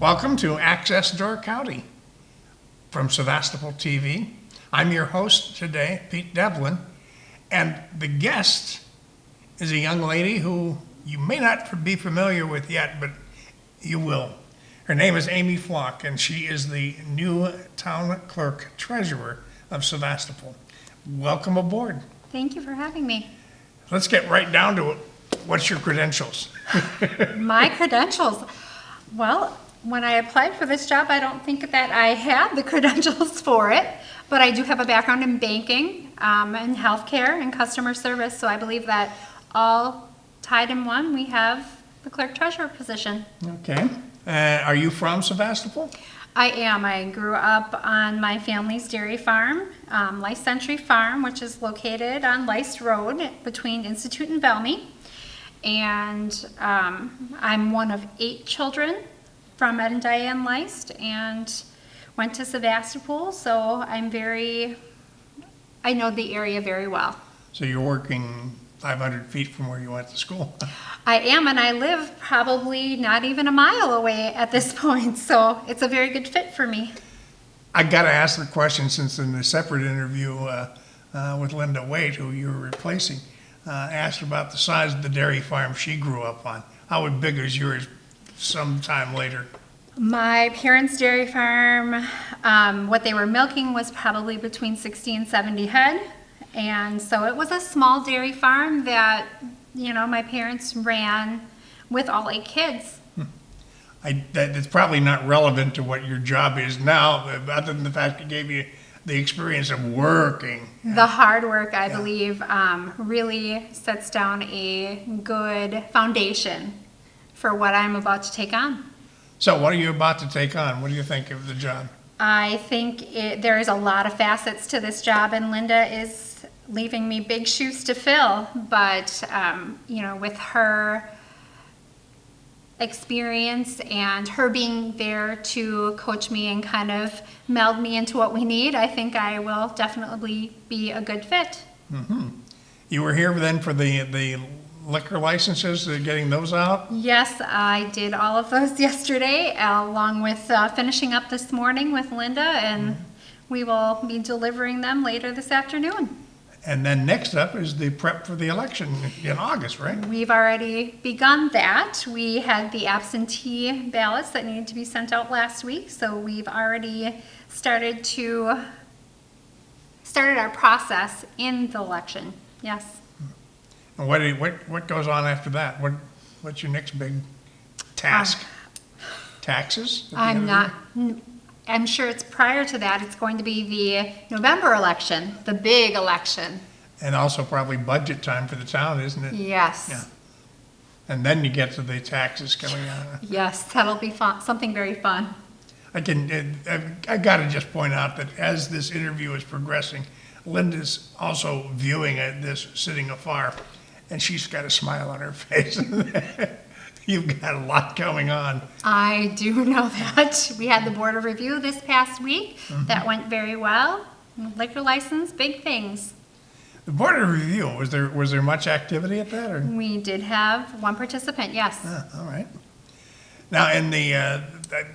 Welcome to Access Door County from Sevastopol TV. I'm your host today, Pete Devlin, and the guest is a young lady who you may not be familiar with yet, but you will. Her name is Amy Flok, and she is the new town clerk treasurer of Sevastopol. Welcome aboard. Thank you for having me. Let's get right down to it. What's your credentials? My credentials. Well, when I applied for this job, I don't think that I had the credentials for it, but I do have a background in banking and healthcare and customer service, so I believe that all tied in one, we have the clerk treasurer position. Okay. Are you from Sevastopol? I am. I grew up on my family's dairy farm, Lice Century Farm, which is located on Lice Road between Institute and Velmy. And I'm one of 8 children from Ed and Diane Lice, and went to Sevastopol, so I know the area very well. So you're working 500 feet from where you went to school. I am, and I live probably not even a mile away at this point, so it's a very good fit for me. I got to ask the question, since in the separate interview with Linda Waite, who you were replacing, asked about the size of the dairy farm she grew up on. How big is yours sometime later? My parents' dairy farm, what they were milking was probably between 60 and 70 head. And so it was a small dairy farm that, my parents ran with all 8 kids. That's probably not relevant to what your job is now, other than the fact it gave you the experience of working. The hard work, I believe, really sets down a good foundation for what I'm about to take on. So what are you about to take on? What do you think of the job? I think there is a lot of facets to this job, and Linda is leaving me big shoes to fill. But, with her experience and her being there to coach me and kind of meld me into what we need, I think I will definitely be a good fit. Mm-hmm. You were here then for the liquor licenses, getting those out? Yes, I did all of those yesterday, along with finishing up this morning with Linda, and we will be delivering them later this afternoon. And then next up is the prep for the election in August, right? We've already begun that. We had the absentee ballots that needed to be sent out last week, so we've already started our process in the election. Yes. And what goes on after that? What's your next big task? Taxes? I'm sure it's prior to that. It's going to be the November election, the big election. And also probably budget time for the town, isn't it? Yes. Yeah. And then you get to the taxes coming out. Yes, that'll be fun. Something very fun. I got to just point out that as this interview is progressing, Linda's also viewing this sitting afar, and she's got a smile on her face. You've got a lot going on. I do know that. We had the board of review this past week. Mm-hmm. That went very well. Liquor license, big things. The board of review, was there much activity at that? Or? We did have one participant, yes. All right. Now, in the,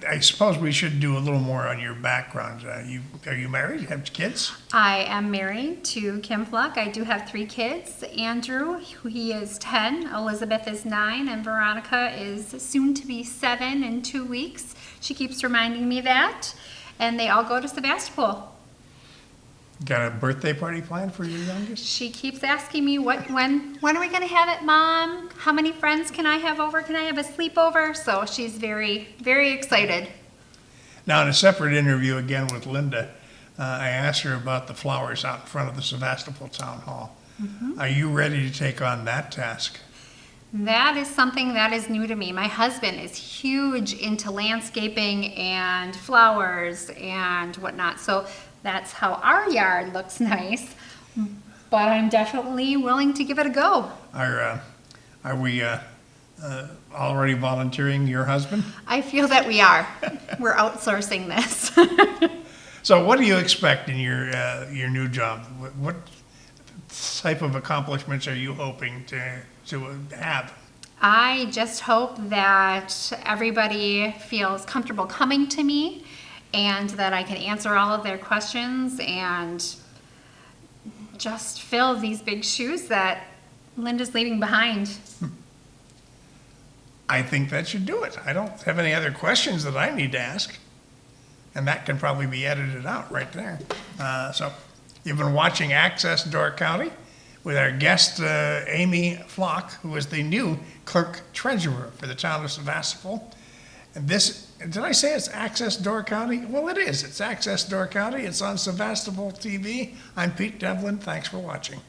I suppose we should do a little more on your background. Are you married? Have kids? I am married to Kim Flok. I do have 3 kids. Andrew, he is 10, Elizabeth is 9, and Veronica is soon to be 7 in 2 weeks. She keeps reminding me that. And they all go to Sevastopol. Got a birthday party planned for your youngest? She keeps asking me, when are we going to have it, Mom? How many friends can I have over? Can I have a sleepover? So she's very, very excited. Now, in a separate interview again with Linda, I asked her about the flowers out in front of the Sevastopol Town Hall. Mm-hmm. Are you ready to take on that task? That is something that is new to me. My husband is huge into landscaping and flowers and whatnot. So that's how our yard looks nice, but I'm definitely willing to give it a go. Are we already volunteering your husband? I feel that we are. We're outsourcing this. So what do you expect in your new job? What type of accomplishments are you hoping to have? I just hope that everybody feels comfortable coming to me and that I can answer all of their questions and just fill these big shoes that Linda's leaving behind. I think that should do it. I don't have any other questions that I need to ask. And that can probably be edited out right there. So you've been watching Access Door County with our guest, Amy Flok, who is the new clerk treasurer for the town of Sevastopol. And this, did I say it's Access Door County? Well, it is. It's Access Door County. It's on Sevastopol TV. I'm Pete Devlin. Thanks for watching.